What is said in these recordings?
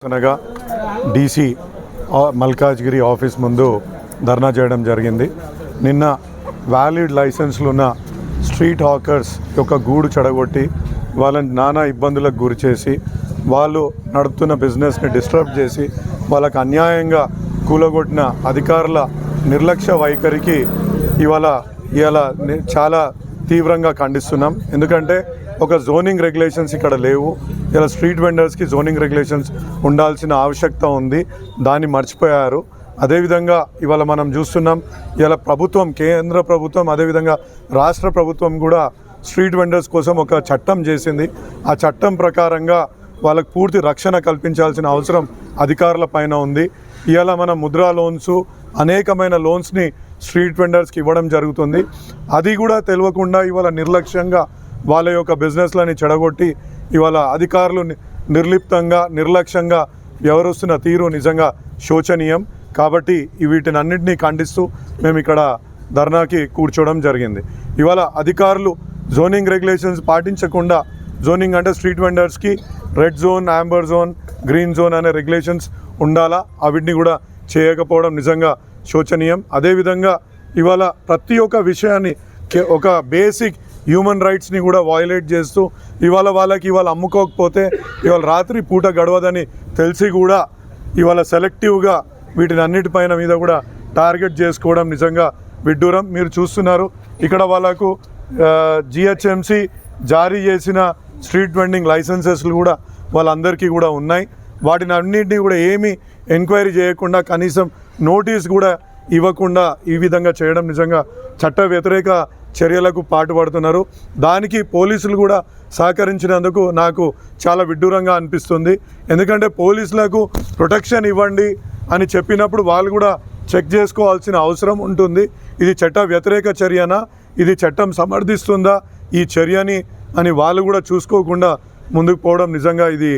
అనగా DC Malkajgiri office ముందు ధర్నా చేయడం జరిగింది. నిన్న వ్యాలిడ్ లైసెన్స్లు ఉన్న స్ట్రీట్ హాకర్స్ యొక్క గూడు చెడగొట్టి వాళ్ళని నానా ఇబ్బందులకు గురి చేసి వాళ్ళు నడుపుతున్న బిజినెస్ని డిస్టర్బ్ చేసి వాళ్ళకు అన్యాయంగా కూలగొట్టిన అధికారుల నిర్లక్ష్య వైఖరికి ఇవాళ చాలా తీవ్రంగా ఖండిస్తున్నాం. ఎందుకంటే ఒక జోనింగ్ రెగ్యులేషన్స్ ఇక్కడ లేవు. ఇలా స్ట్రీట్ వెండర్స్కి జోనింగ్ రెగ్యులేషన్స్ ఉండాల్సిన ఆవశ్యకత ఉంది, దాన్ని మర్చిపోయారు. అదేవిధంగా ఇవాళ మనం చూస్తున్నాం, ఇలా ప్రభుత్వం, కేంద్ర ప్రభుత్వం, అదేవిధంగా రాష్ట్ర ప్రభుత్వం కూడా స్ట్రీట్ వెండర్స్ కోసం ఒక చట్టం చేసింది. ఆ చట్టం ప్రకారంగా వాళ్ళకు పూర్తి రక్షణ కల్పించాల్సిన అవసరం అధికారుల పైన ఉంది. ఇవాళ మనం ముద్రా లోన్స్, అనేకమైన లోన్స్ని స్ట్రీట్ వెండర్స్కి ఇవ్వడం జరుగుతుంది. అది కూడా తెలియకుండా ఇవాళ నిర్లక్ష్యంగా వాళ్ళ యొక్క బిజినెస్లని చెడగొట్టి ఇవాళ అధికారులు నిర్లిప్తంగా, నిర్లక్ష్యంగా వ్యవహరిస్తున్న తీరు నిజంగా శోచనీయం. కాబట్టి వీటినన్నింటినీ ఖండిస్తూ మేము ఇక్కడ ధర్నాకి కూర్చోవడం జరిగింది. ఇవాళ అధికారులు జోనింగ్ రెగ్యులేషన్స్ పాటించకుండా, జోనింగ్ అంటే స్ట్రీట్ వెండర్స్కి red zone, amber zone, green zone అనే రెగ్యులేషన్స్ ఉండాలా, వీటిని కూడా చేయకపోవడం నిజంగా శోచనీయం. అదేవిధంగా ఇవాళ ప్రతి ఒక్క విషయాన్ని, ఒక బేసిక్ హ్యూమన్ రైట్స్ని కూడా వయలేట్ చేస్తూ వాళ్ళకి అమ్ముకోకపోతే ఇవాళ రాత్రి పూట గడవదని తెలిసి కూడా ఇవాళ సెలెక్టివ్గా వీటిని అన్నిటిపైన మీద కూడా టార్గెట్ చేసుకోవడం నిజంగా విడ్డూరం. మీరు చూస్తున్నారు, ఇక్కడ వాళ్ళకు జిహెచ్ఎంసి జారీ చేసిన స్ట్రీట్ వెండింగ్ లైసెన్సెస్లు కూడా వాళ్ళందరికీ కూడా ఉన్నాయి. వాటిని అన్నింటినీ కూడా ఏమీ ఎంక్వైరీ చేయకుండా, కనీసం నోటీస్ కూడా ఇవ్వకుండా ఈ విధంగా చేయడం నిజంగా చట్ట వ్యతిరేక చర్యలకు పాటుపడుతున్నారు. దానికి పోలీసులు కూడా సహకరించినందుకు నాకు చాలా విడ్డూరంగా అనిపిస్తుంది. ఎందుకంటే పోలీసులకు ప్రొటెక్షన్ ఇవ్వండి అని చెప్పినప్పుడు వాళ్ళు కూడా చెక్ చేసుకోవాల్సిన అవసరం ఉంటుంది. ఇది చట్ట వ్యతిరేక చర్యనా, ఇది చట్టం సమర్థిస్తుందా ఈ చర్యని అని వాళ్ళు కూడా చూసుకోకుండా ముందుకు పోవడం నిజంగా ఇది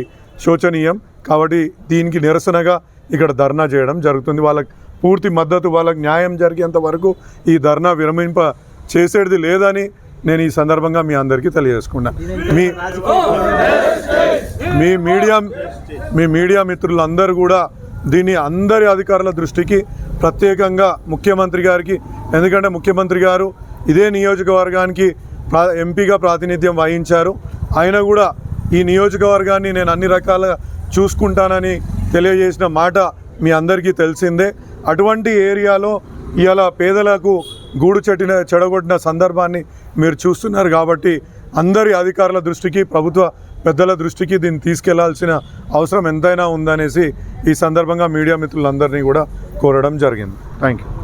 శోచనీయం. కాబట్టి దీనికి నిరసనగా ఇక్కడ ధర్నా చేయడం జరుగుతుంది. వాళ్ళకి పూర్తి మద్దతు, వాళ్ళకి న్యాయం జరిగేంత వరకు ఈ ధర్నా విరమింప చేసేది లేదని నేను ఈ సందర్భంగా మీ అందరికీ తెలియజేసుకున్నా. మీ మీడియా మిత్రులందరూ కూడా దీన్ని అందరి అధికారుల దృష్టికి, ప్రత్యేకంగా ముఖ్యమంత్రి గారికి, ఎందుకంటే ముఖ్యమంత్రి గారు ఇదే నియోజకవర్గానికి ఎంపీగా ప్రాతినిధ్యం వహించారు. ఆయన కూడా ఈ నియోజకవర్గాన్ని నేను అన్ని రకాలుగా చూసుకుంటానని తెలియజేసిన మాట మీ అందరికీ తెలిసిందే. అటువంటి ఏరియాలో ఇవాళ పేదలకు గూడు చెడగొట్టిన సందర్భాన్ని మీరు చూస్తున్నారు. కాబట్టి అందరి అధికారుల దృష్టికి, ప్రభుత్వ పెద్దల దృష్టికి దీన్ని తీసుకెళ్లాల్సిన అవసరం ఎంతైనా ఉందనేసి ఈ సందర్భంగా మీడియా మిత్రులందరినీ కూడా కోరడం జరిగింది. Thank you.